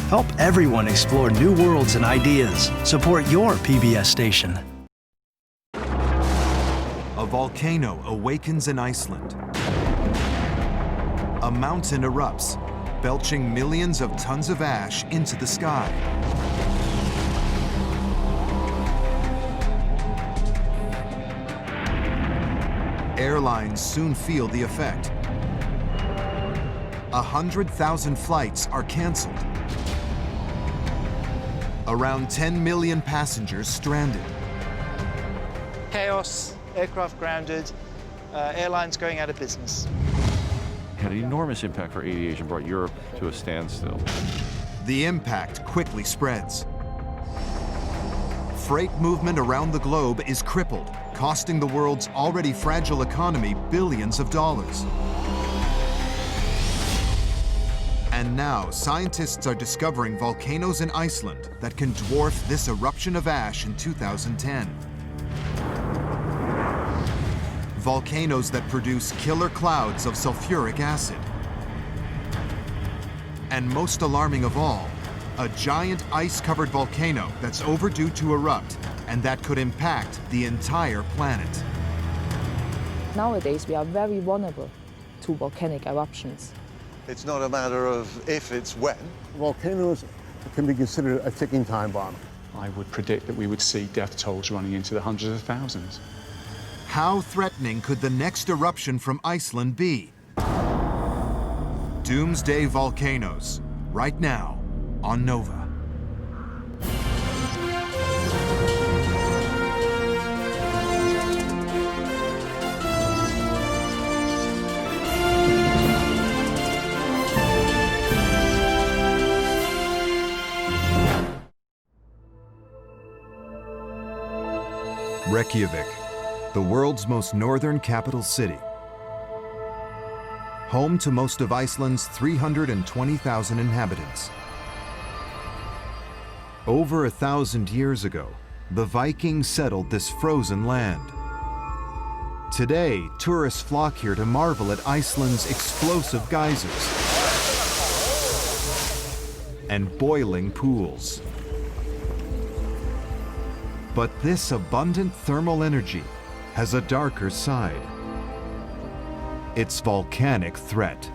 Help everyone explore new worlds and ideas. Support your PBS station. A volcano awakens in Iceland. A mountain erupts, belching millions of tons of ash into the sky. Airlines soon feel the effect. 100,000 flights are canceled. Around 10 million passengers stranded. Chaos, aircraft grounded, airlines going out of business. Had an enormous impact for aviation, brought Europe to a standstill. The impact quickly spreads. Freight movement around the globe is crippled, costing the world's already fragile economy billions of dollars. And now, scientists are discovering volcanoes in Iceland that can dwarf this eruption of ash in 2010. Volcanoes that produce killer clouds of sulfuric acid. And most alarming of all, a giant ice-covered volcano that's overdue to erupt and that could impact the entire planet. Nowadays, we are very vulnerable to volcanic eruptions. It's not a matter of if, it's when. Volcanoes can be considered a ticking time bomb. I would predict that we would see death tolls running into the hundreds of thousands. How threatening could the next eruption from Iceland be? Doomsday volcanoes, right now on Nova. Reykjavik, the world's most northern capital city. Home to most of Iceland's 320,000 inhabitants. Over 1,000 years ago, the Vikings settled this frozen land. Today, tourists flock here to marvel at Iceland's explosive geysers and boiling pools. But this abundant thermal energy has a darker side. Its volcanic threat.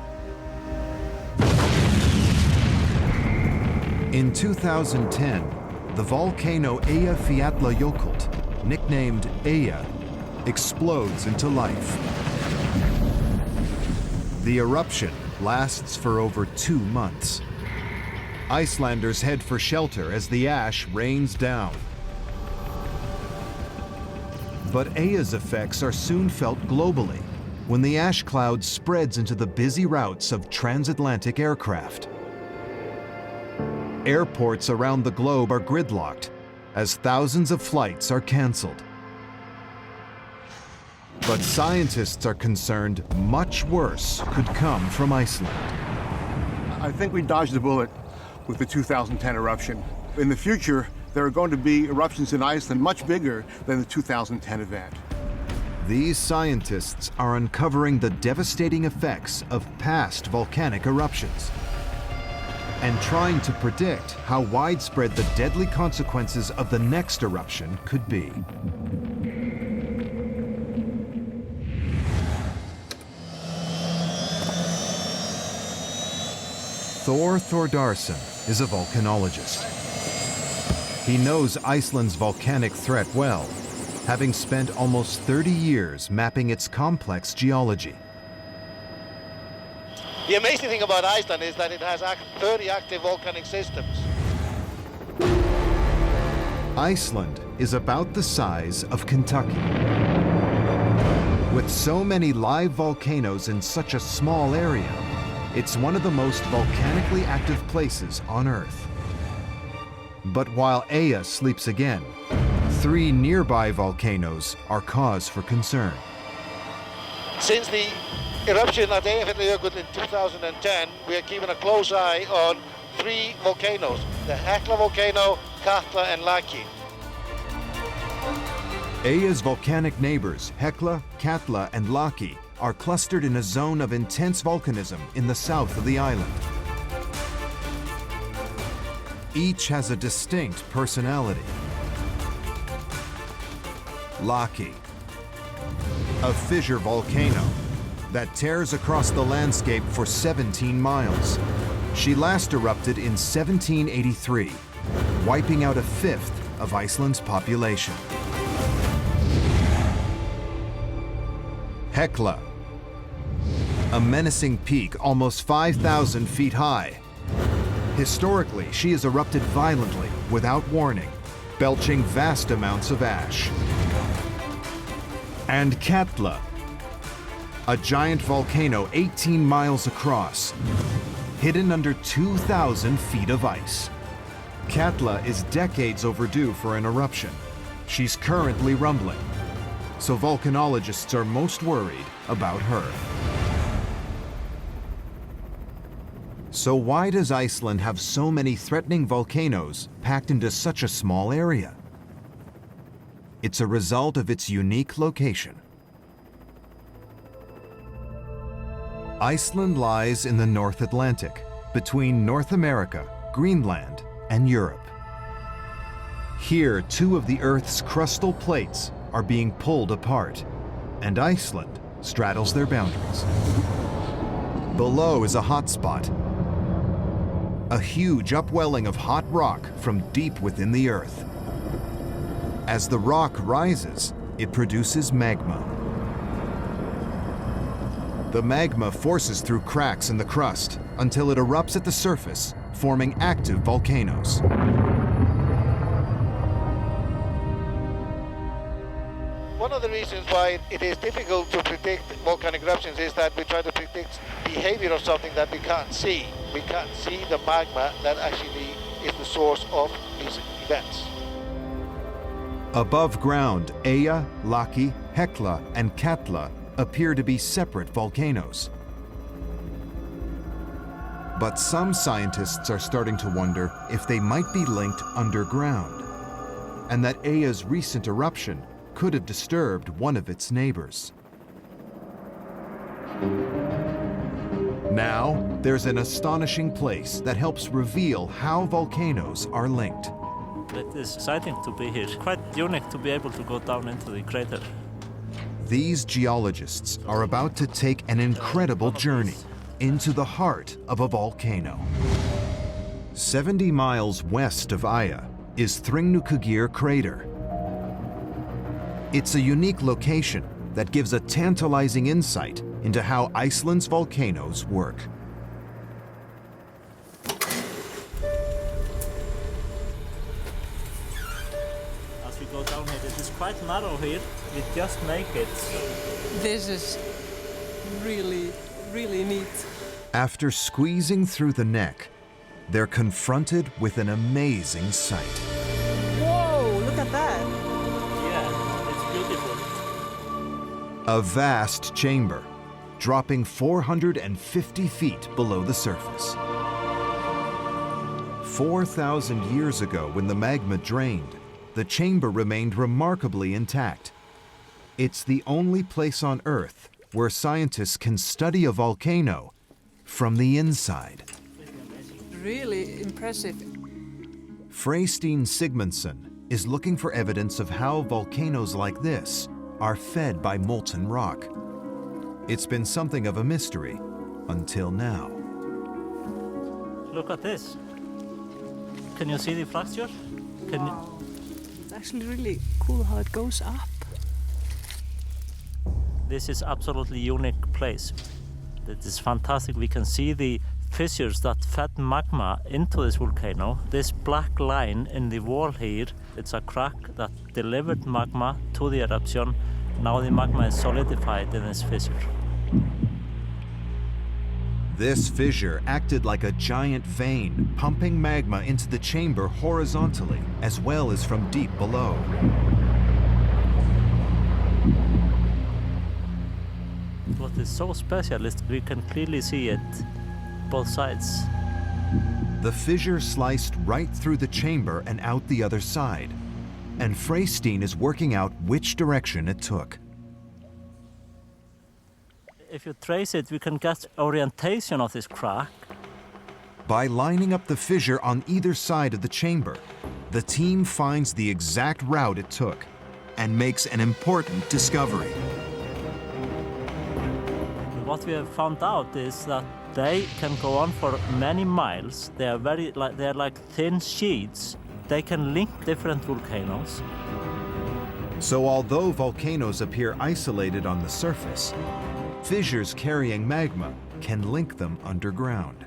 In 2010, the volcano Eyjafjallajökull, nicknamed Eyja, explodes into life. The eruption lasts for over 2 months. Icelanders head for shelter as the ash rains down. But Eyja's effects are soon felt globally when the ash cloud spreads into the busy routes of transatlantic aircraft. Airports around the globe are gridlocked as thousands of flights are canceled. But scientists are concerned much worse could come from Iceland. I think we dodged the bullet with the 2010 eruption. In the future, there are going to be eruptions in Iceland much bigger than the 2010 event. These scientists are uncovering the devastating effects of past volcanic eruptions and trying to predict how widespread the deadly consequences of the next eruption could be. Thor Thordarson is a volcanologist. He knows Iceland's volcanic threat well, having spent almost 30 years mapping its complex geology. The amazing thing about Iceland is that it has 30 active volcanic systems. Iceland is about the size of Kentucky. With so many live volcanoes in such a small area, it's one of the most volcanically active places on Earth. But while Eyja sleeps again, 3 nearby volcanoes are cause for concern. Since the eruption at Eyjafjallajökull in 2010, we are keeping a close eye on 3 volcanoes, the Hekla volcano, Katla and Laki. Eyja's volcanic neighbors, Hekla, Katla and Laki, are clustered in a zone of intense volcanism in the south of the island. Each has a distinct personality. Laki, a fissure volcano that tears across the landscape for 17 miles. She last erupted in 1783, wiping out a fifth of Iceland's population. Hekla, a menacing peak almost 5,000 feet high. Historically, she has erupted violently without warning, belching vast amounts of ash. And Katla, a giant volcano 18 miles across, hidden under 2,000 feet of ice. Katla is decades overdue for an eruption. She's currently rumbling, so volcanologists are most worried about her. So why does Iceland have so many threatening volcanoes packed into such a small area? It's a result of its unique location. Iceland lies in the North Atlantic, between North America, Greenland, and Europe. Here, two of the Earth's crustal plates are being pulled apart, and Iceland straddles their boundaries. Below is a hotspot, a huge upwelling of hot rock from deep within the Earth. As the rock rises, it produces magma. The magma forces through cracks in the crust until it erupts at the surface, forming active volcanoes. One of the reasons why it is difficult to predict volcanic eruptions is that we try to predict behavior of something that we can't see. We can't see the magma that actually is the source of these events. Above ground, Eyja, Laki, Hekla, and Katla appear to be separate volcanoes. But some scientists are starting to wonder if they might be linked underground, and that Eyja's recent eruption could have disturbed one of its neighbors. Now, there's an astonishing place that helps reveal how volcanoes are linked. It is exciting to be here. Quite unique to be able to go down into the crater. These geologists are about to take an incredible journey into the heart of a volcano. 70 miles west of Eyja is Þrengingugir crater. It's a unique location that gives a tantalizing insight into how Iceland's volcanoes work. As we go down here, it is quite narrow here. We just make it. This is really, really neat. After squeezing through the neck, they're confronted with an amazing sight. Whoa, look at that. Yeah, it's beautiful. A vast chamber, dropping 450 feet below the surface. 4,000 years ago, when the magma drained, the chamber remained remarkably intact. It's the only place on Earth where scientists can study a volcano from the inside. Really impressive. Freystein Sigmundsson is looking for evidence of how volcanoes like this are fed by molten rock. It's been something of a mystery until now. Look at this. Can you see the fracture? Wow. It's actually really cool how it goes up. This is absolutely unique place. It is fantastic. We can see the fissures that fed magma into this volcano. This black line in the wall here, it's a crack that delivered magma to the eruption. Now the magma is solidified in this fissure. This fissure acted like a giant vein, pumping magma into the chamber horizontally, as well as from deep below. What is so special is we can clearly see it both sides. The fissure sliced right through the chamber and out the other side, and Freystein is working out which direction it took. If you trace it, we can get orientation of this crack. By lining up the fissure on either side of the chamber, the team finds the exact route it took and makes an important discovery. What we have found out is that they can go on for many miles. They are like thin sheets. They can link different volcanoes. So although volcanoes appear isolated on the surface, fissures carrying magma can link them underground.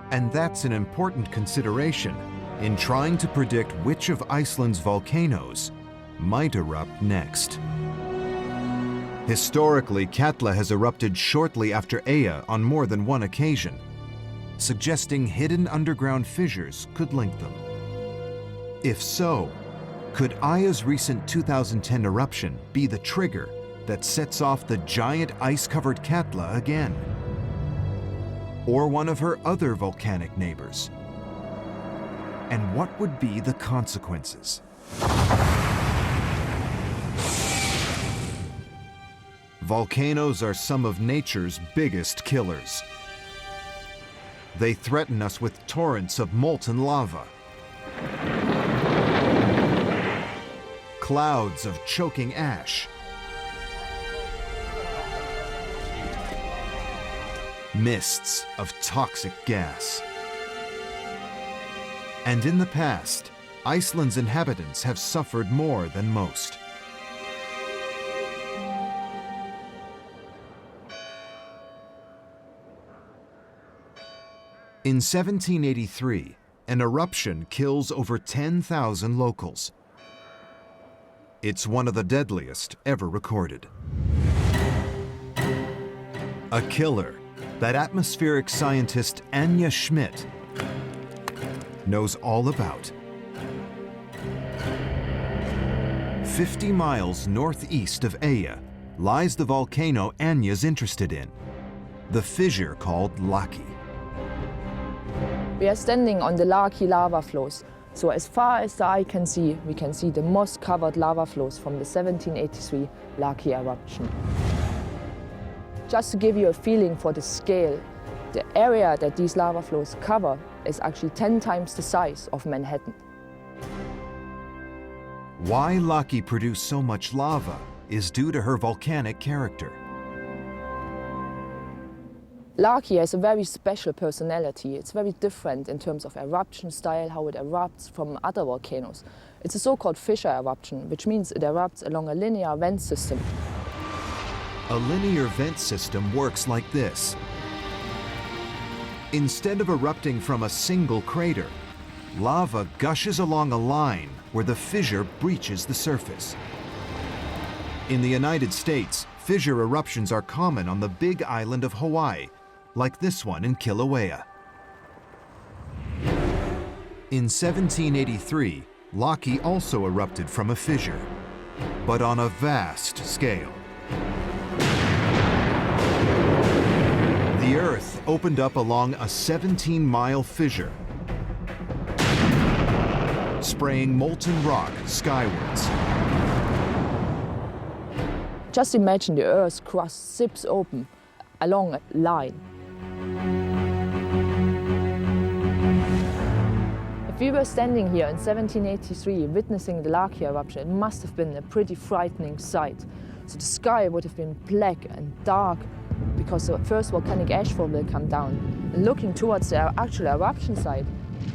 And that's an important consideration in trying to predict which of Iceland's volcanoes might erupt next. Historically, Katla has erupted shortly after Eyja on more than one occasion, suggesting hidden underground fissures could link them. If so, could Eyja's recent 2010 eruption be the trigger that sets off the giant ice-covered Katla again? Or one of her other volcanic neighbors? And what would be the consequences? Volcanoes are some of nature's biggest killers. They threaten us with torrents of molten lava, clouds of choking ash, mists of toxic gas. And in the past, Iceland's inhabitants have suffered more than most. In 1783, an eruption kills over 10,000 locals. It's one of the deadliest ever recorded. A killer that atmospheric scientist Anja Schmidt knows all about. 50 miles northeast of Eyja lies the volcano Anja's interested in, the fissure called Laki. We are standing on the Laki lava flows. So as far as the eye can see, we can see the moss-covered lava flows from the 1783 Laki eruption. Just to give you a feeling for the scale, the area that these lava flows cover is actually 10 times the size of Manhattan. Why Laki produced so much lava is due to her volcanic character. Laki has a very special personality. It's very different in terms of eruption style, how it erupts from other volcanoes. It's a so-called fissure eruption, which means it erupts along a linear vent system. A linear vent system works like this. Instead of erupting from a single crater, lava gushes along a line where the fissure breaches the surface. In the United States, fissure eruptions are common on the big island of Hawaii, like this one in Kilauea. In 1783, Laki also erupted from a fissure, but on a vast scale. The Earth opened up along a 17-mile fissure, spraying molten rock skywards. Just imagine the Earth's crust zips open along a line. If we were standing here in 1783 witnessing the Laki eruption, it must have been a pretty frightening sight. So the sky would have been black and dark because the first volcanic ashfall will come down. And looking towards the actual eruption site,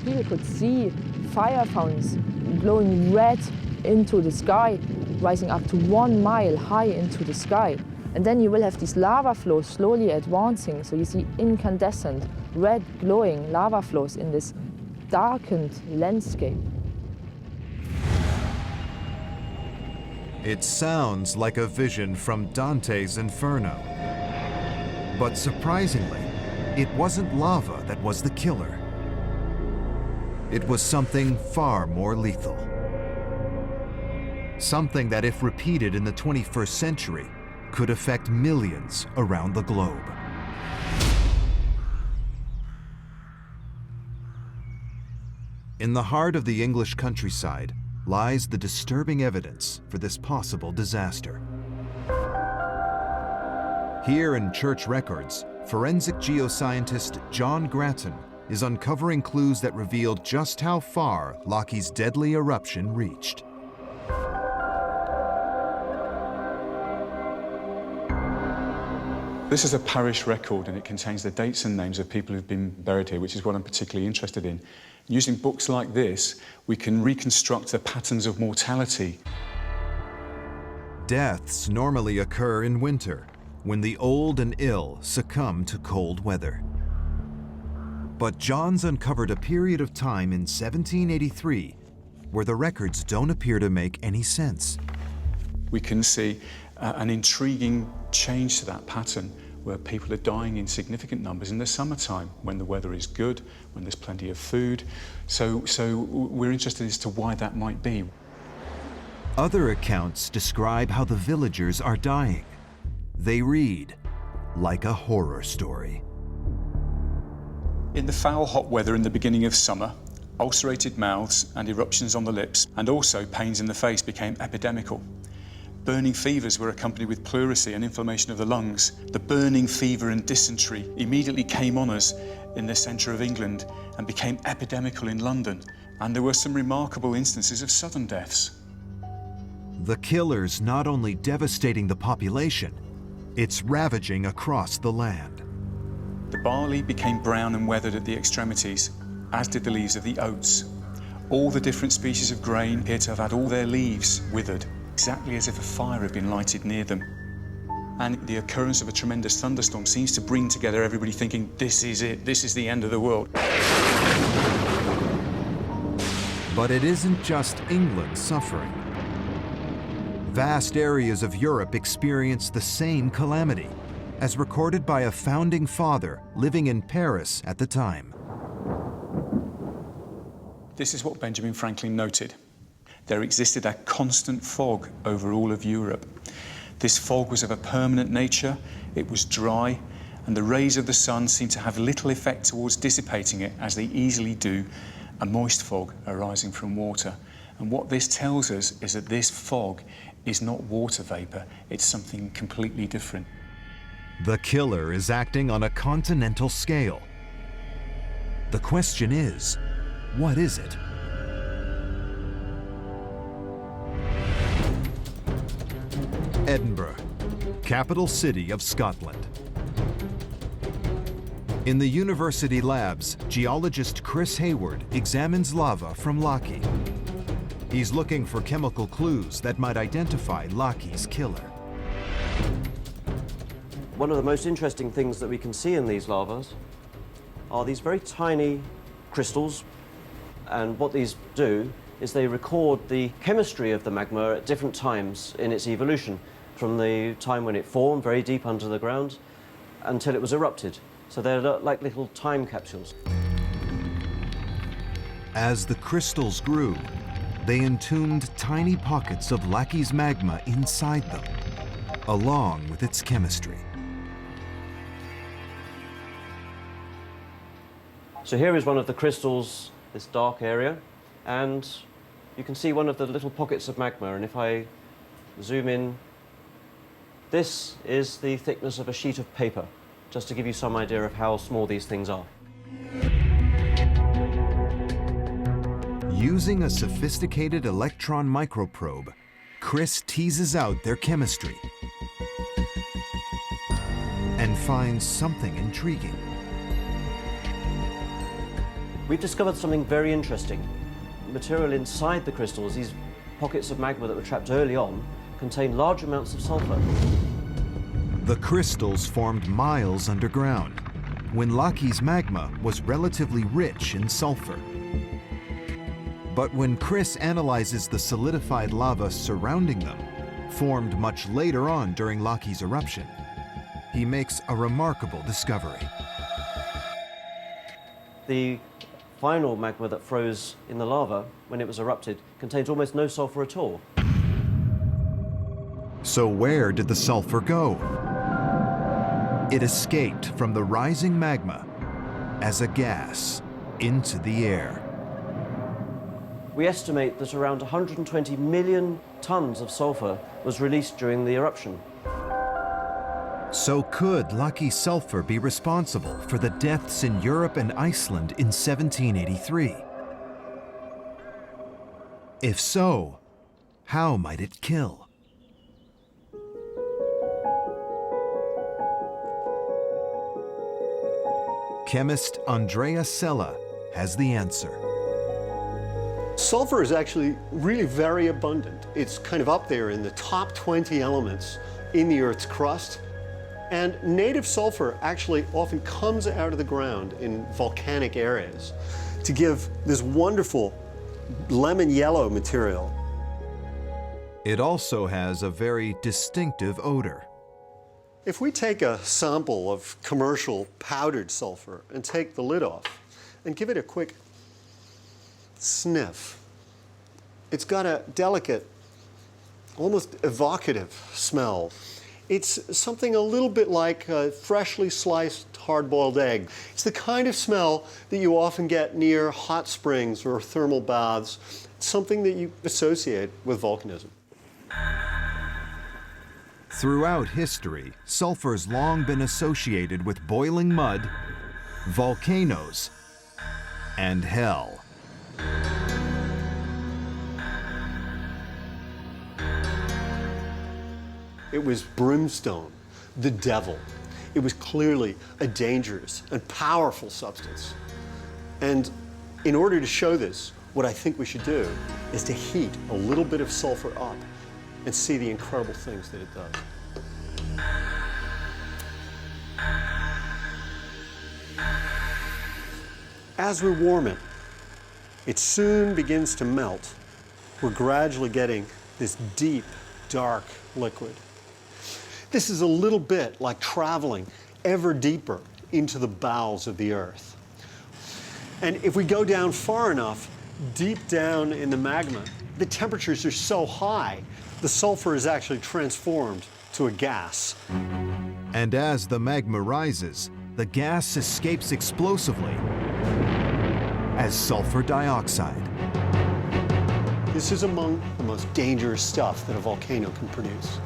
people could see fire fountains glowing red into the sky, rising up to 1 mile high into the sky. And then you will have these lava flows slowly advancing, so you see incandescent, red glowing lava flows in this darkened landscape. It sounds like a vision from Dante's Inferno. But surprisingly, it wasn't lava that was the killer. It was something far more lethal. Something that, if repeated in the 21st century, could affect millions around the globe. In the heart of the English countryside lies the disturbing evidence for this possible disaster. Here in church records, forensic geoscientist John Grattan is uncovering clues that revealed just how far Laki's deadly eruption reached. This is a parish record, and it contains the dates and names of people who've been buried here, which is what I'm particularly interested in. Using books like this, we can reconstruct the patterns of mortality. Deaths normally occur in winter, when the old and ill succumb to cold weather. But John's uncovered a period of time in 1783 where the records don't appear to make any sense. We can see an intriguing change to that pattern, where people are dying in significant numbers in the summertime, when the weather is good, when there's plenty of food. So we're interested as to why that might be. Other accounts describe how the villagers are dying. They read like a horror story. In the foul hot weather in the beginning of summer, ulcerated mouths and eruptions on the lips, and also pains in the face, became epidemical. Burning fevers were accompanied with pleurisy and inflammation of the lungs. The burning fever and dysentery immediately came on us in the centre of England and became epidemical in London. And there were some remarkable instances of sudden deaths. The killer's not only devastating the population, it's ravaging across the land. The barley became brown and weathered at the extremities, as did the leaves of the oats. All the different species of grain appear to have had all their leaves withered, exactly as if a fire had been lighted near them. And the occurrence of a tremendous thunderstorm seems to bring together everybody thinking, this is it, this is the end of the world. But it isn't just England suffering. Vast areas of Europe experience the same calamity, as recorded by a founding father living in Paris at the time. This is what Benjamin Franklin noted. There existed a constant fog over all of Europe. This fog was of a permanent nature, it was dry, and the rays of the sun seemed to have little effect towards dissipating it, as they easily do a moist fog arising from water. And what this tells us is that this fog is not water vapour, it's something completely different. The killer is acting on a continental scale. The question is, what is it? Edinburgh, capital city of Scotland. In the university labs, geologist Chris Hayward examines lava from Laki. He's looking for chemical clues that might identify Laki's killer. One of the most interesting things that we can see in these lavas are these very tiny crystals, and what these do is they record the chemistry of the magma at different times in its evolution, from the time when it formed very deep under the ground until it was erupted. So they're like little time capsules. As the crystals grew, they entombed tiny pockets of Laki's magma inside them, along with its chemistry. So here is one of the crystals, this dark area, and you can see one of the little pockets of magma, and if I zoom in, this is the thickness of a sheet of paper, just to give you some idea of how small these things are. Using a sophisticated electron microprobe, Chris teases out their chemistry and finds something intriguing. We've discovered something very interesting. Material inside the crystals, these pockets of magma that were trapped early on, contain large amounts of sulfur. The crystals formed miles underground, when Laki's magma was relatively rich in sulfur. But when Chris analyzes the solidified lava surrounding them, formed much later on during Laki's eruption, he makes a remarkable discovery. The final magma that froze in the lava when it was erupted contains almost no sulfur at all. So where did the sulfur go? It escaped from the rising magma as a gas into the air. We estimate that around 120 million tons of sulfur was released during the eruption. So could Laki sulfur be responsible for the deaths in Europe and Iceland in 1783? If so, how might it kill? Chemist Andrea Sella has the answer. Sulfur is actually really very abundant. It's kind of up there in the top 20 elements in the Earth's crust. And native sulfur actually often comes out of the ground in volcanic areas to give this wonderful lemon yellow material. It also has a very distinctive odor. If we take a sample of commercial powdered sulfur and take the lid off and give it a quick sniff, it's got a delicate, almost evocative smell. It's something a little bit like a freshly sliced hard-boiled egg. It's the kind of smell that you often get near hot springs or thermal baths. It's something that you associate with volcanism. Throughout history, sulfur's long been associated with boiling mud, volcanoes, and hell. It was brimstone, the devil. It was clearly a dangerous and powerful substance. And in order to show this, what I think we should do is to heat a little bit of sulfur up and see the incredible things that it does. As we warm it, it soon begins to melt. We're gradually getting this deep, dark liquid. This is a little bit like traveling ever deeper into the bowels of the Earth. And if we go down far enough, deep down in the magma, the temperatures are so high, the sulfur is actually transformed to a gas. And as the magma rises, the gas escapes explosively as sulfur dioxide. This is among the most dangerous stuff that a volcano can produce.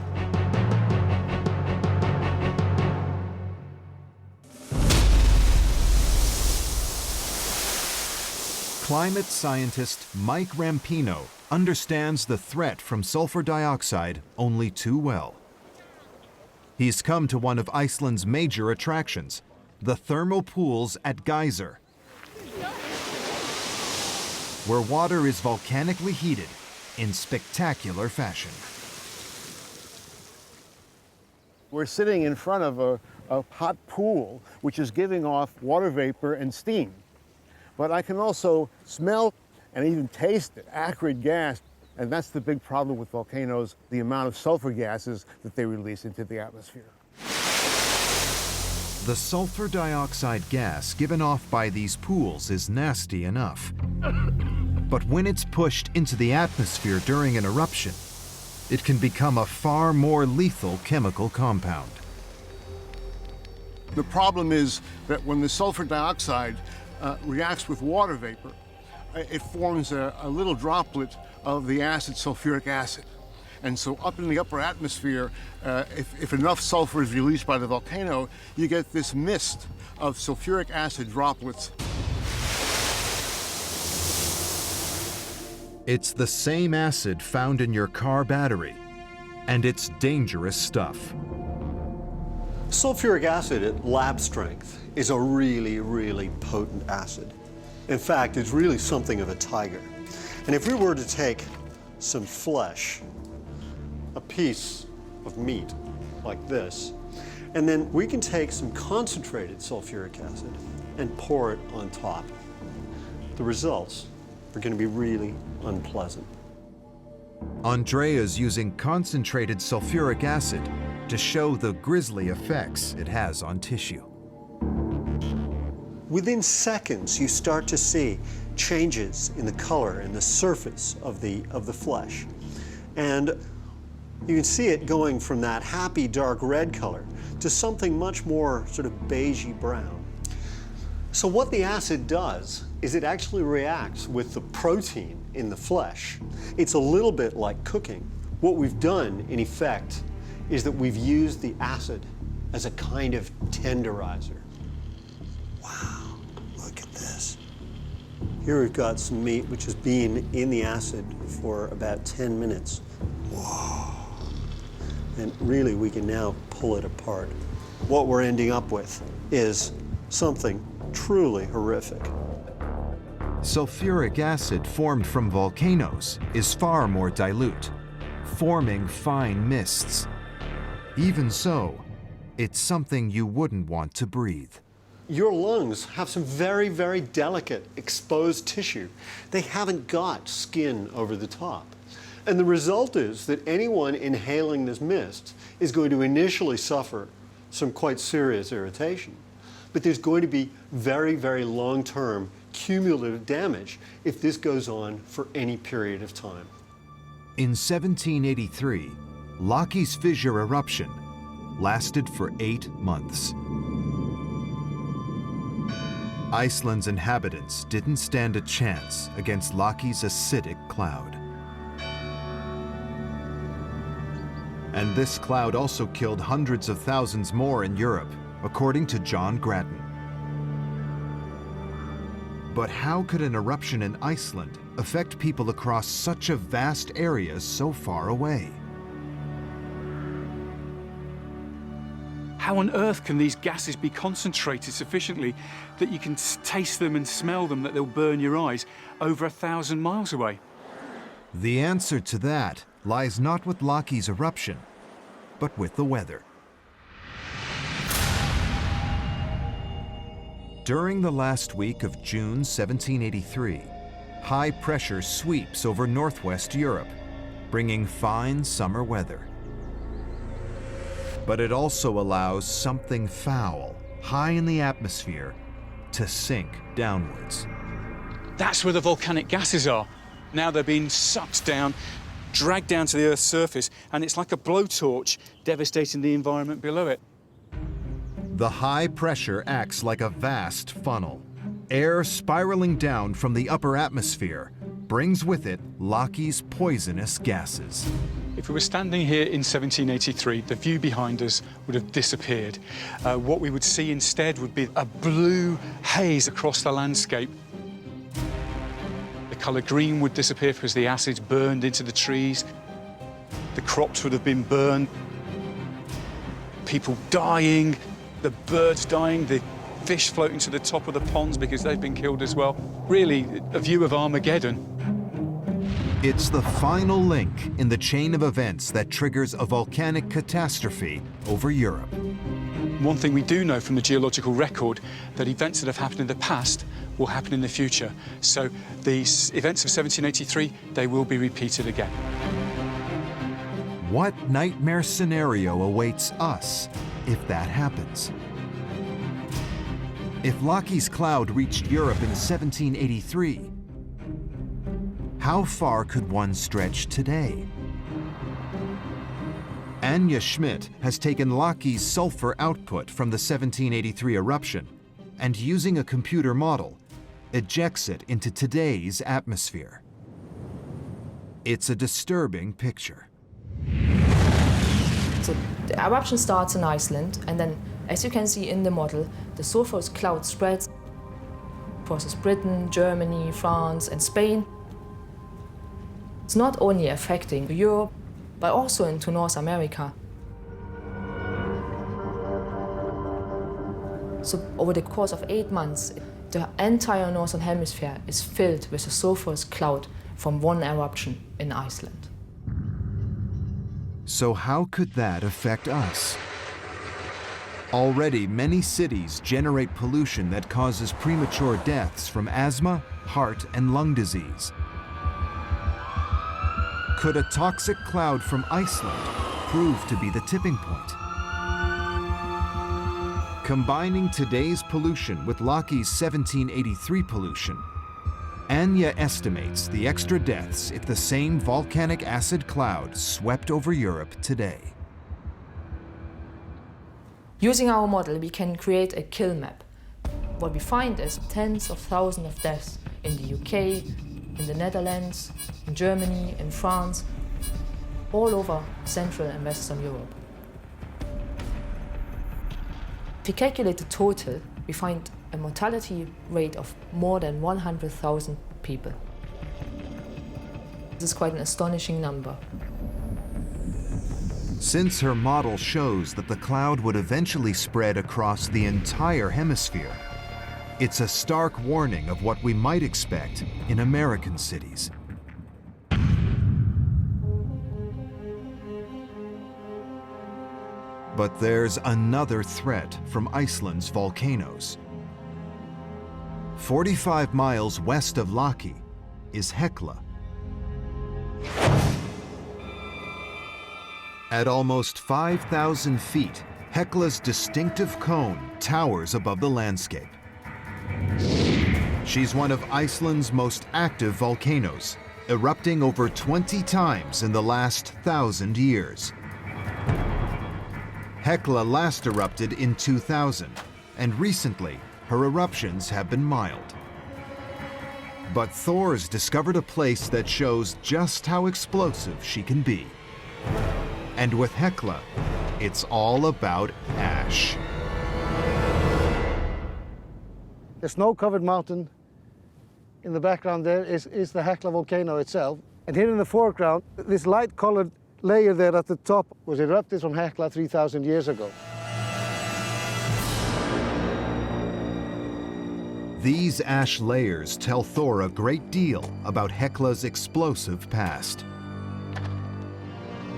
Climate scientist Mike Rampino understands the threat from sulfur dioxide only too well. He's come to one of Iceland's major attractions, the thermal pools at Geyser, where water is volcanically heated in spectacular fashion. We're sitting in front of a hot pool, which is giving off water vapor and steam. But I can also smell and even taste acrid gas, and that's the big problem with volcanoes, the amount of sulfur gases that they release into the atmosphere. The sulfur dioxide gas given off by these pools is nasty enough. But when it's pushed into the atmosphere during an eruption, it can become a far more lethal chemical compound. The problem is that when the sulfur dioxide reacts with water vapor, it forms a little droplet of the acid sulfuric acid. And so up in the upper atmosphere, if enough sulfur is released by the volcano, you get this mist of sulfuric acid droplets. It's the same acid found in your car battery, and it's dangerous stuff. Sulfuric acid at lab strength is a really, really potent acid. In fact, it's really something of a tiger. And if we were to take some flesh, a piece of meat like this, and then we can take some concentrated sulfuric acid and pour it on top, the results are going to be really unpleasant. Andrea's using concentrated sulfuric acid to show the grisly effects it has on tissue. Within seconds, you start to see changes in the color and the surface of the flesh. And you can see it going from that happy dark red color to something much more sort of beigey brown. So what the acid does is it actually reacts with the protein in the flesh. It's a little bit like cooking. What we've done, in effect, is that we've used the acid as a kind of tenderizer. Wow, look at this. Here we've got some meat which has been in the acid for about 10 minutes. Whoa. And really, we can now pull it apart. What we're ending up with is something truly horrific. Sulfuric acid formed from volcanoes is far more dilute, forming fine mists. Even so, it's something you wouldn't want to breathe. Your lungs have some very, very delicate exposed tissue. They haven't got skin over the top. And the result is that anyone inhaling this mist is going to initially suffer some quite serious irritation. But there's going to be very, very long-term cumulative damage if this goes on for any period of time. In 1783, Laki's fissure eruption lasted for 8 months. Iceland's inhabitants didn't stand a chance against Laki's acidic cloud. And this cloud also killed hundreds of thousands more in Europe, according to John Grattan. But how could an eruption in Iceland affect people across such a vast area so far away? How on earth can these gases be concentrated sufficiently that you can taste them and smell them, that they'll burn your eyes over 1,000 miles away? The answer to that lies not with Laki's eruption, but with the weather. During the last week of June 1783, high pressure sweeps over northwest Europe, bringing fine summer weather. But it also allows something foul, high in the atmosphere, to sink downwards. That's where the volcanic gases are. Now they're being sucked down, dragged down to the Earth's surface, and it's like a blowtorch devastating the environment below it. The high pressure acts like a vast funnel. Air spiraling down from the upper atmosphere brings with it Laki's poisonous gases. If we were standing here in 1783, the view behind us would have disappeared. What we would see instead would be a blue haze across the landscape. The colour green would disappear because the acids burned into the trees. The crops would have been burned. People dying, the birds dying, the fish floating to the top of the ponds because they've been killed as well. Really, a view of Armageddon. It's the final link in the chain of events that triggers a volcanic catastrophe over Europe. One thing we do know from the geological record, that events that have happened in the past will happen in the future. So these events of 1783, they will be repeated again. What nightmare scenario awaits us if that happens? If Laki's cloud reached Europe in 1783, how far could one stretch today? Anja Schmidt has taken Laki's sulfur output from the 1783 eruption and, using a computer model, ejects it into today's atmosphere. It's a disturbing picture. So the eruption starts in Iceland, and then, as you can see in the model, the sulfurous cloud spreads across Britain, Germany, France, and Spain. It's not only affecting Europe, but also into North America. So over the course of 8 months, the entire northern hemisphere is filled with a sulfurous cloud from one eruption in Iceland. So how could that affect us? Already, many cities generate pollution that causes premature deaths from asthma, heart, and lung disease. Could a toxic cloud from Iceland prove to be the tipping point? Combining today's pollution with Laki's 1783 pollution, Anja estimates the extra deaths if the same volcanic acid cloud swept over Europe today. Using our model, we can create a kill map. What we find is tens of thousands of deaths in the UK, in the Netherlands, in Germany, in France, all over Central and Western Europe. If we calculate the total, we find a mortality rate of more than 100,000 people. This is quite an astonishing number. Since her model shows that the cloud would eventually spread across the entire hemisphere, it's a stark warning of what we might expect in American cities. But there's another threat from Iceland's volcanoes. 45 miles west of Laki is Hekla. At almost 5,000 feet, Hekla's distinctive cone towers above the landscape. She's one of Iceland's most active volcanoes, erupting over 20 times in the last 1,000 years. Hekla last erupted in 2000, and recently, her eruptions have been mild. But Thor's discovered a place that shows just how explosive she can be. And with Hekla, it's all about ash. The snow-covered mountain in the background there is the Hekla volcano itself. And here in the foreground, this light-colored layer there at the top was erupted from Hekla 3,000 years ago. These ash layers tell Thor a great deal about Hekla's explosive past.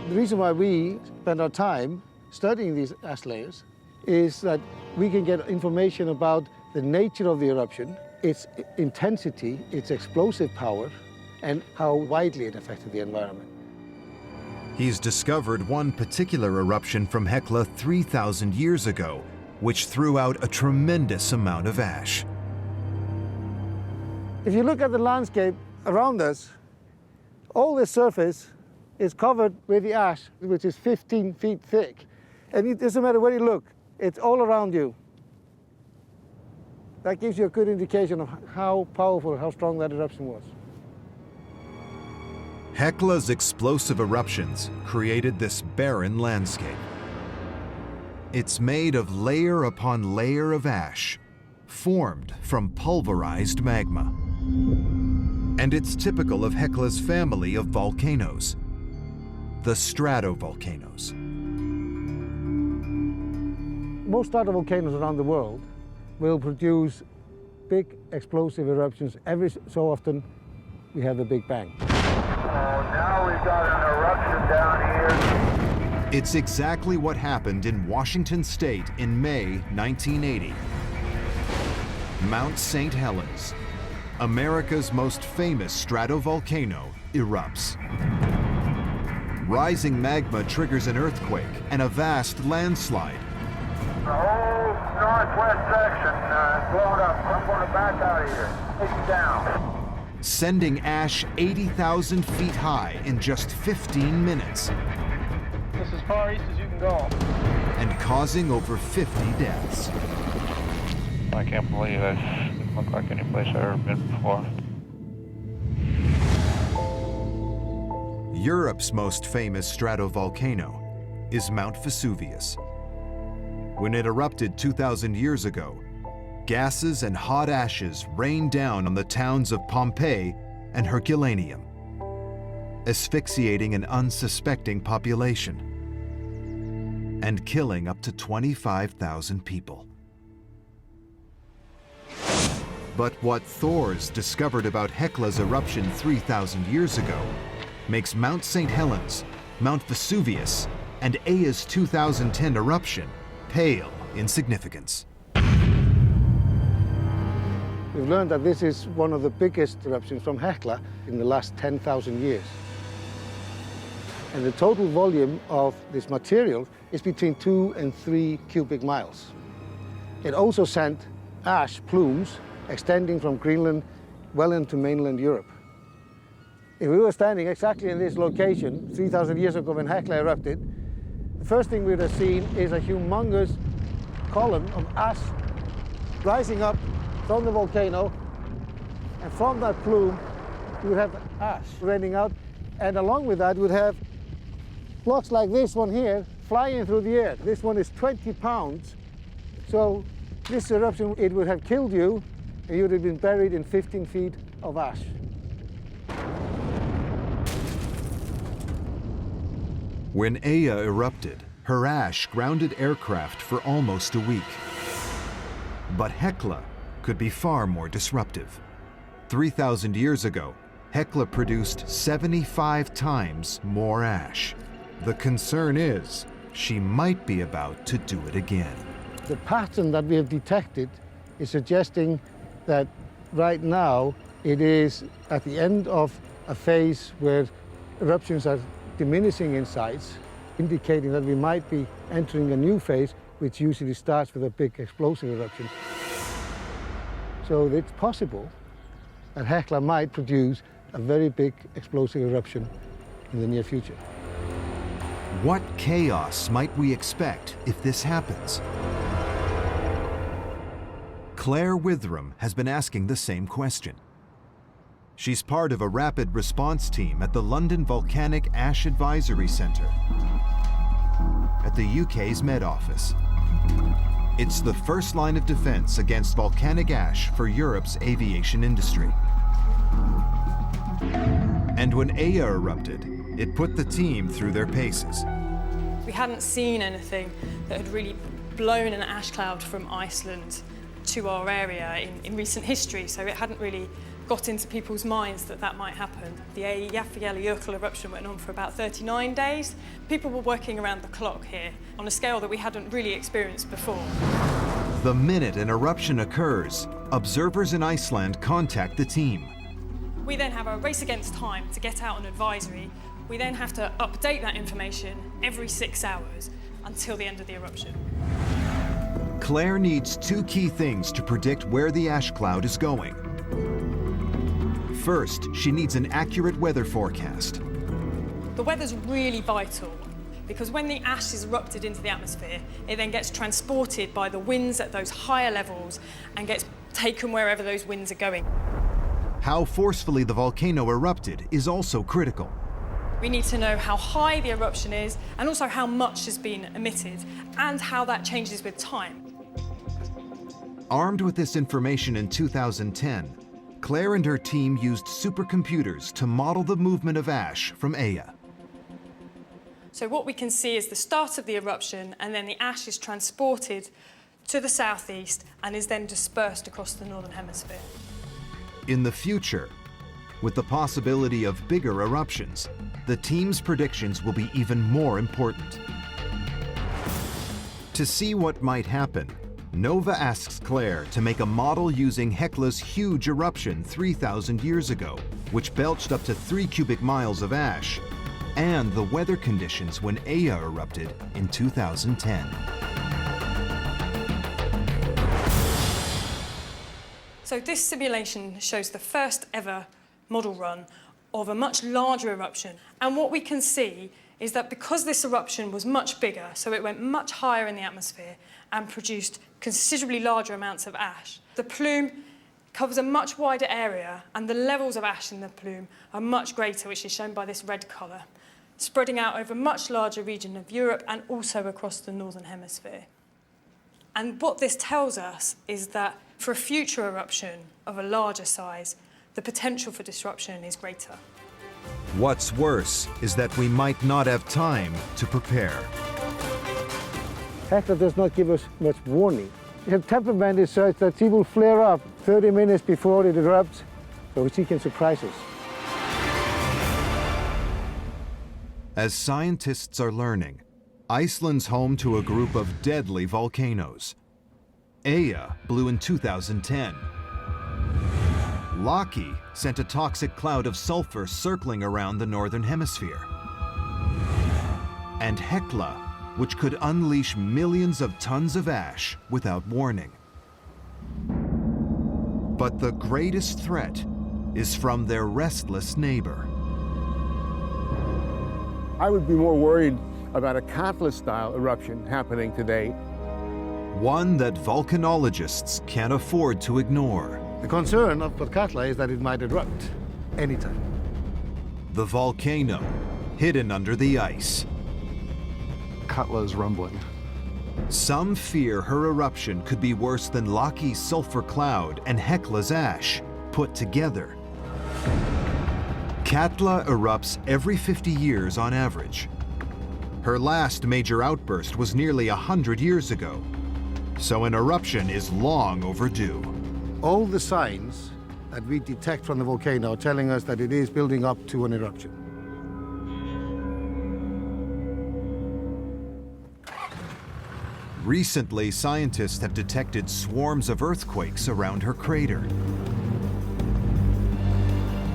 The reason why we spend our time studying these ash layers is that we can get information about the nature of the eruption, its intensity, its explosive power, and how widely it affected the environment. He's discovered one particular eruption from Hekla 3,000 years ago, which threw out a tremendous amount of ash. If you look at the landscape around us, all this surface is covered with the ash, which is 15 feet thick. And it doesn't matter where you look, it's all around you. That gives you a good indication of how powerful, how strong that eruption was. Hekla's explosive eruptions created this barren landscape. It's made of layer upon layer of ash, formed from pulverized magma. And it's typical of Hekla's family of volcanoes, the stratovolcanoes. Most stratovolcanoes around the world will produce big explosive eruptions. Every so often, we have the Big Bang. Now we've got an eruption down here. It's exactly what happened in Washington State in May 1980. Mount St. Helens, America's most famous stratovolcano, erupts. Rising magma triggers an earthquake and a vast landslide. The whole northwest section blown up. I'm going to back out of here. Take it down. Sending ash 80,000 feet high in just 15 minutes. This is as far east as you can go. And causing over 50 deaths. I can't believe it. It doesn't look like any place I've ever been before. Europe's most famous stratovolcano is Mount Vesuvius. When it erupted 2,000 years ago, gases and hot ashes rained down on the towns of Pompeii and Herculaneum, asphyxiating an unsuspecting population and killing up to 25,000 people. But what Thor's discovered about Hekla's eruption 3,000 years ago makes Mount St. Helens, Mount Vesuvius, and Eyja's 2010 eruption pale in significance. We've learned that this is one of the biggest eruptions from Hekla in the last 10,000 years. And the total volume of this material is between 2 and 3 cubic miles. It also sent ash plumes extending from Greenland well into mainland Europe. If we were standing exactly in this location 3,000 years ago when Hekla erupted, the first thing we'd have seen is a humongous column of ash rising up from the volcano, and from that plume we would have ash raining out, and along with that we'd have blocks like this one here flying through the air. This one is 20 pounds, So this eruption, it would have killed you, and you would have been buried in 15 feet of ash. When Eyja erupted, her ash grounded aircraft for almost a week. But Hekla could be far more disruptive. 3,000 years ago, Hekla produced 75 times more ash. The concern is, she might be about to do it again. The pattern that we have detected is suggesting that right now it is at the end of a phase where eruptions are diminishing in size, indicating that we might be entering a new phase, which usually starts with a big explosive eruption. So it's possible that Hekla might produce a very big explosive eruption in the near future. What chaos might we expect if this happens? Claire Withram has been asking the same question. She's part of a rapid response team at the London Volcanic Ash Advisory Centre at the UK's Met Office. It's the first line of defense against volcanic ash for Europe's aviation industry. And when Eyja erupted, it put the team through their paces. We hadn't seen anything that had really blown an ash cloud from Iceland to our area in recent history, so it hadn't really got into people's minds that that might happen. The Eyjafjallajökull eruption went on for about 39 days. People were working around the clock here on a scale that we hadn't really experienced before. The minute an eruption occurs, observers in Iceland contact the team. We then have a race against time to get out an advisory. We then have to update that information every 6 hours until the end of the eruption. Claire needs two key things to predict where the ash cloud is going. First, she needs an accurate weather forecast. The weather's really vital because when the ash is erupted into the atmosphere, it then gets transported by the winds at those higher levels and gets taken wherever those winds are going. How forcefully the volcano erupted is also critical. We need to know how high the eruption is and also how much has been emitted and how that changes with time. Armed with this information in 2010, Claire and her team used supercomputers to model the movement of ash from Eyja. So what we can see is the start of the eruption, and then the ash is transported to the southeast and is then dispersed across the northern hemisphere. In the future, with the possibility of bigger eruptions, the team's predictions will be even more important. To see what might happen, Nova asks Claire to make a model using Hekla's huge eruption 3,000 years ago, which belched up to 3 cubic miles of ash, and the weather conditions when Eyja erupted in 2010. So this simulation shows the first ever model run of a much larger eruption. And what we can see is that because this eruption was much bigger, so it went much higher in the atmosphere and produced considerably larger amounts of ash, the plume covers a much wider area and the levels of ash in the plume are much greater, which is shown by this red colour, spreading out over a much larger region of Europe and also across the northern hemisphere. And what this tells us is that for a future eruption of a larger size, the potential for disruption is greater. What's worse is that we might not have time to prepare. Hekla does not give us much warning. Her temperament is such that she will flare up 30 minutes before it erupts, so she can surprise us. As scientists are learning, Iceland's home to a group of deadly volcanoes. Eyja blew in 2010. Laki sent a toxic cloud of sulfur circling around the northern hemisphere. And Hekla, which could unleash millions of tons of ash without warning. But the greatest threat is from their restless neighbor. I would be more worried about a Katla-style eruption happening today. One that volcanologists can't afford to ignore. The concern of Katla is that it might erupt anytime. The volcano, hidden under the ice. Katla is rumbling. Some fear her eruption could be worse than Laki's sulfur cloud and Hekla's ash put together. Katla erupts every 50 years on average. Her last major outburst was nearly 100 years ago, so an eruption is long overdue. All the signs that we detect from the volcano are telling us that it is building up to an eruption. Recently, scientists have detected swarms of earthquakes around her crater.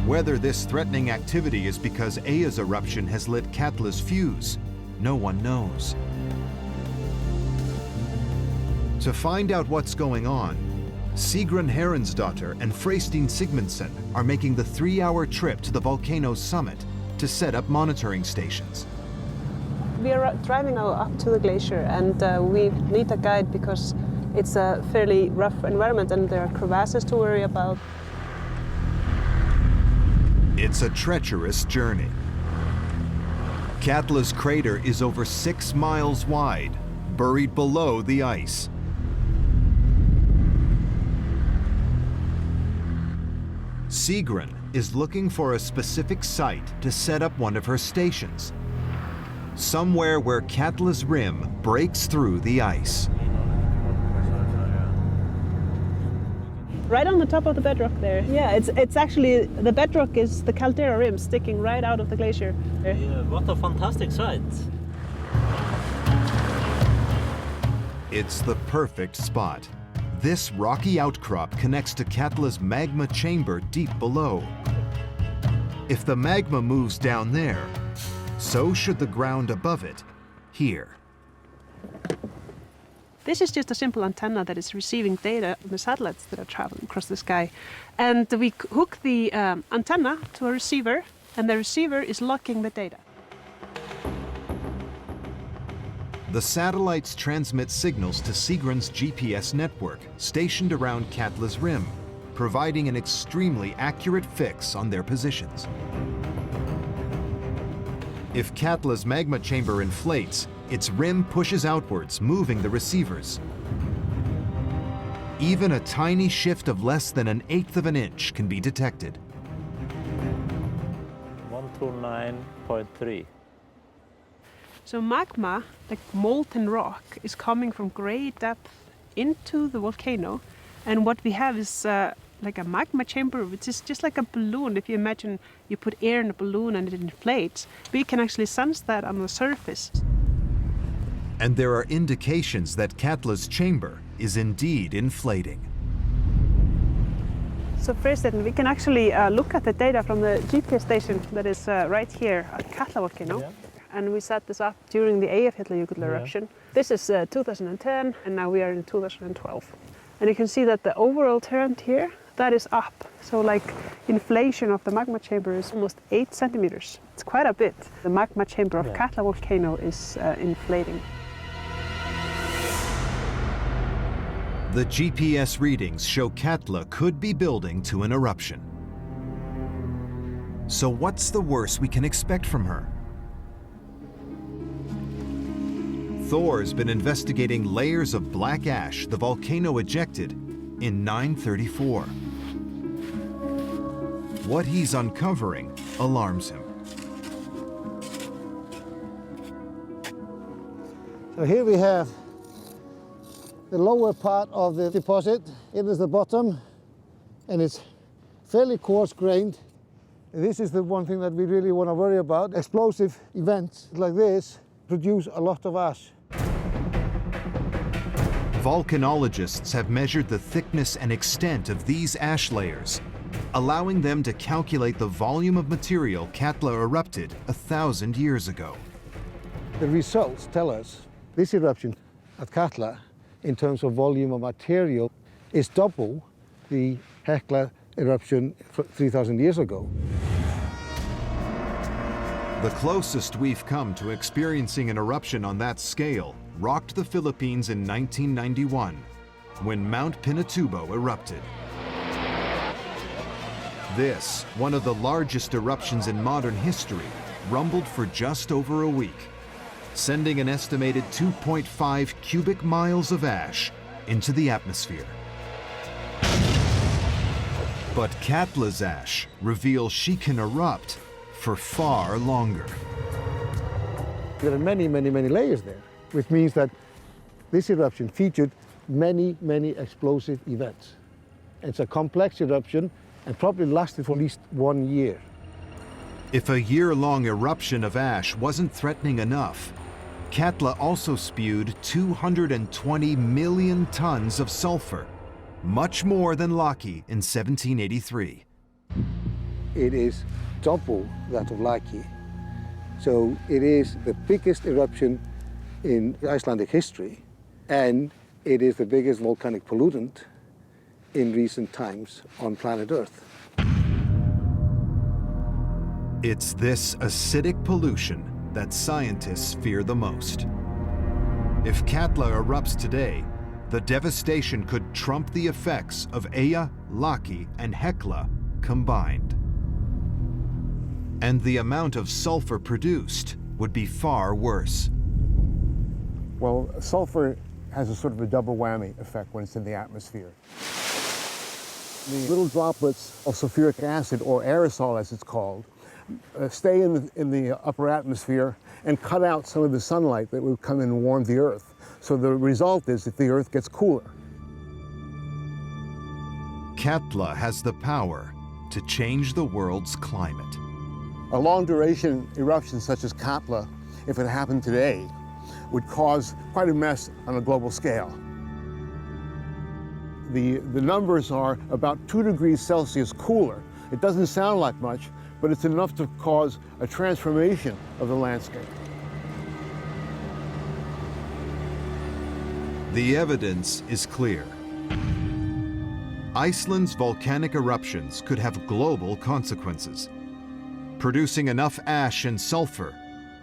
Whether this threatening activity is because Eyja's eruption has lit Katla's fuse, no one knows. To find out what's going on, Sigrun Herensdottir and Freystein Sigmundsson are making the 3-hour trip to the volcano's summit to set up monitoring stations. We are driving now up to the glacier, and we need a guide because it's a fairly rough environment and there are crevasses to worry about. It's a treacherous journey. Katla's crater is over 6 miles wide, buried below the ice. Sigrun is looking for a specific site to set up one of her stations, somewhere where Katla's rim breaks through the ice. Right on the top of the bedrock there. Yeah, it's actually, the bedrock is the caldera rim sticking right out of the glacier. Yeah, what a fantastic sight. It's the perfect spot. This rocky outcrop connects to Katla's magma chamber deep below. If the magma moves down there, so should the ground above it, here. This is just a simple antenna that is receiving data from the satellites that are traveling across the sky. And we hook the antenna to a receiver, and the receiver is logging the data. The satellites transmit signals to Sigrun's GPS network, stationed around Katla's rim, providing an extremely accurate fix on their positions. If Katla's magma chamber inflates, its rim pushes outwards, moving the receivers. Even a tiny shift of less than 1/8 of an inch can be detected. 129.3. So magma, like molten rock, is coming from great depth into the volcano. And what we have is like a magma chamber, which is just like a balloon. If you imagine you put air in a balloon and it inflates, we can actually sense that on the surface. And there are indications that Katla's chamber is indeed inflating. So first, we can actually look at the data from the GPS station that is right here at Katla volcano. Yeah. And we set this up during the Eyjafjallajökull eruption. This is 2010, and now we are in 2012. And you can see that the overall trend here, that is up. So like inflation of the magma chamber is almost 8 centimeters. It's quite a bit. The magma chamber of Katla volcano is inflating. The GPS readings show Katla could be building to an eruption. So what's the worst we can expect from her? Thor's been investigating layers of black ash the volcano ejected in 934. What he's uncovering alarms him. So here we have the lower part of the deposit. It is the bottom, and it's fairly coarse-grained. This is the one thing that we really want to worry about. Explosive events like this produce a lot of ash. Volcanologists have measured the thickness and extent of these ash layers, allowing them to calculate the volume of material Katla erupted 1,000 years ago. The results tell us this eruption at Katla, in terms of volume of material, is double the Hekla eruption 3,000 years ago. The closest we've come to experiencing an eruption on that scale rocked the Philippines in 1991, when Mount Pinatubo erupted. This, one of the largest eruptions in modern history, rumbled for just over a week. sending an estimated 2.5 cubic miles of ash into the atmosphere. But Katla's ash reveals she can erupt for far longer. There are many, many, many layers there, which means that this eruption featured many, many explosive events. It's a complex eruption and probably lasted for at least 1 year. If a year-long eruption of ash wasn't threatening enough, Katla also spewed 220 million tons of sulfur, much more than Laki in 1783. It is double that of Laki. So it is the biggest eruption in Icelandic history, and it is the biggest volcanic pollutant in recent times on planet Earth. It's this acidic pollution that scientists fear the most. If Katla erupts today, the devastation could trump the effects of Eyja, Laki, and Hekla combined. And the amount of sulfur produced would be far worse. Well, sulfur has a sort of a double whammy effect when it's in the atmosphere. The little droplets of sulfuric acid, or aerosol as it's called, stay in the upper atmosphere and cut out some of the sunlight that would come in and warm the Earth. So the result is that the Earth gets cooler. Katla has the power to change the world's climate. A long-duration eruption such as Katla, if it happened today, would cause quite a mess on a global scale. The numbers are about 2 degrees Celsius cooler. It doesn't sound like much, but it's enough to cause a transformation of the landscape. The evidence is clear. Iceland's volcanic eruptions could have global consequences, producing enough ash and sulfur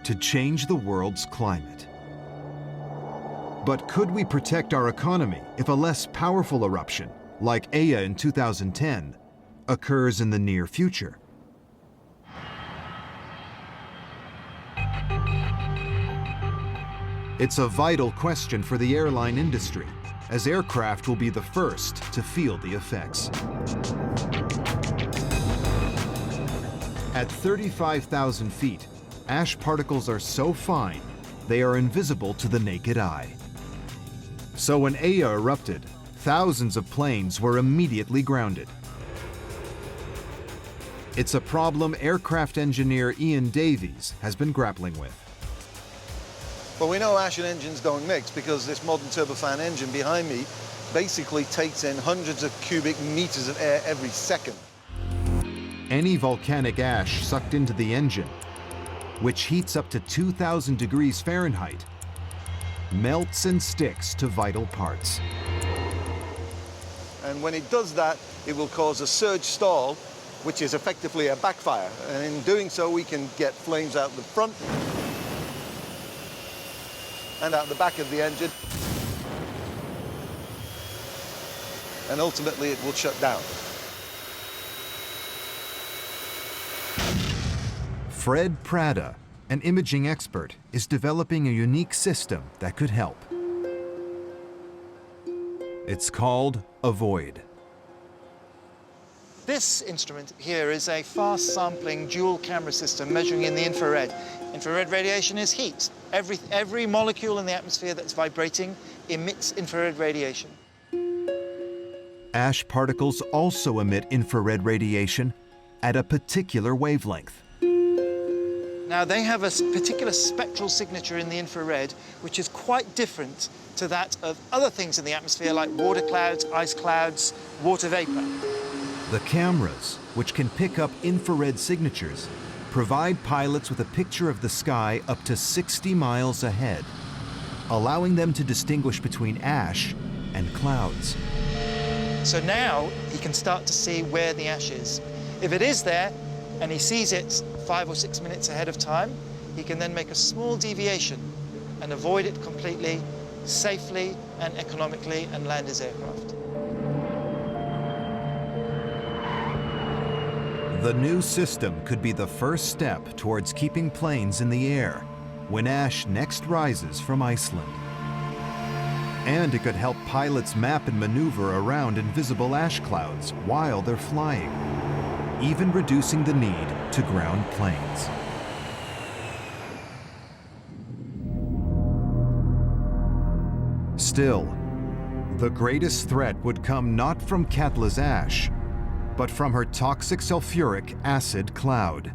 to change the world's climate. But could we protect our economy if a less powerful eruption, like Eyja in 2010, occurs in the near future? It's a vital question for the airline industry, as aircraft will be the first to feel the effects. At 35,000 feet, ash particles are so fine, they are invisible to the naked eye. So when Eyja erupted, thousands of planes were immediately grounded. It's a problem aircraft engineer Ian Davies has been grappling with. Well, we know ash and engines don't mix because this modern turbofan engine behind me basically takes in hundreds of cubic meters of air every second. Any volcanic ash sucked into the engine, which heats up to 2,000 degrees Fahrenheit, melts and sticks to vital parts. And when it does that, it will cause a surge stall, which is effectively a backfire. And in doing so, we can get flames out the front and out the back of the engine. And ultimately, it will shut down. Fred Prada, an imaging expert, is developing a unique system that could help. It's called Avoid. This instrument here is a fast sampling dual camera system measuring in the infrared. Infrared radiation is heat. Every molecule in the atmosphere that's vibrating emits infrared radiation. Ash particles also emit infrared radiation at a particular wavelength. Now, they have a particular spectral signature in the infrared, which is quite different to that of other things in the atmosphere, like water clouds, ice clouds, water vapor. The cameras, which can pick up infrared signatures, provide pilots with a picture of the sky up to 60 miles ahead, allowing them to distinguish between ash and clouds. So now he can start to see where the ash is. If it is there, and he sees it 5 or 6 minutes ahead of time, he can then make a small deviation and avoid it completely, safely and economically, and land his aircraft. The new system could be the first step towards keeping planes in the air when ash next rises from Iceland. And it could help pilots map and maneuver around invisible ash clouds while they're flying, even reducing the need to ground planes. Still, the greatest threat would come not from Katla's ash, but from her toxic sulfuric acid cloud.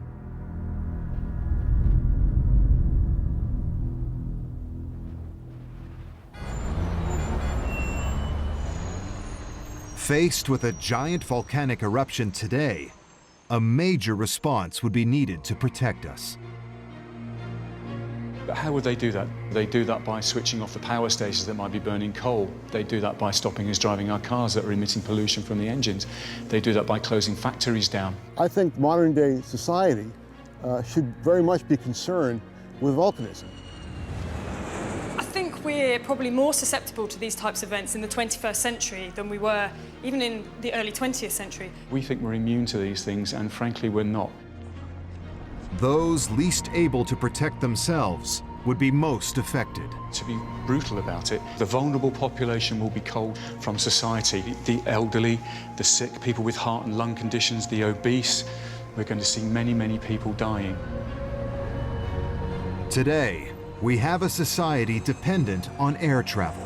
Faced with a giant volcanic eruption today, a major response would be needed to protect us. But how would they do that? They do that by switching off the power stations that might be burning coal. They do that by stopping us driving our cars that are emitting pollution from the engines. They do that by closing factories down. I think modern day society should very much be concerned with volcanism. I think we're probably more susceptible to these types of events in the 21st century than we were even in the early 20th century. We think we're immune to these things, and frankly, we're not. Those least able to protect themselves would be most affected. To be brutal about it, the vulnerable population will be culled from society. The elderly, the sick, people with heart and lung conditions, the obese. We're going to see many, many people dying. Today, we have a society dependent on air travel.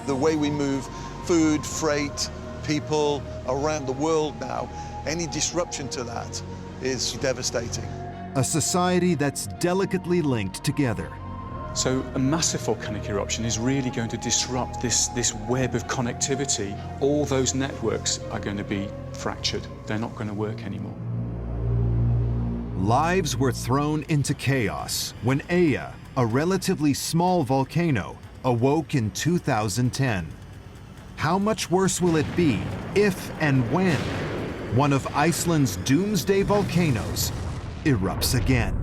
The way we move food, freight, people around the world now, any disruption to that is devastating. A society that's delicately linked together. So a massive volcanic eruption is really going to disrupt this web of connectivity. All those networks are going to be fractured. They're not going to work anymore. Lives were thrown into chaos when Eyja, a relatively small volcano, awoke in 2010. How much worse will it be if and when one of Iceland's Doomsday volcanoes erupts again?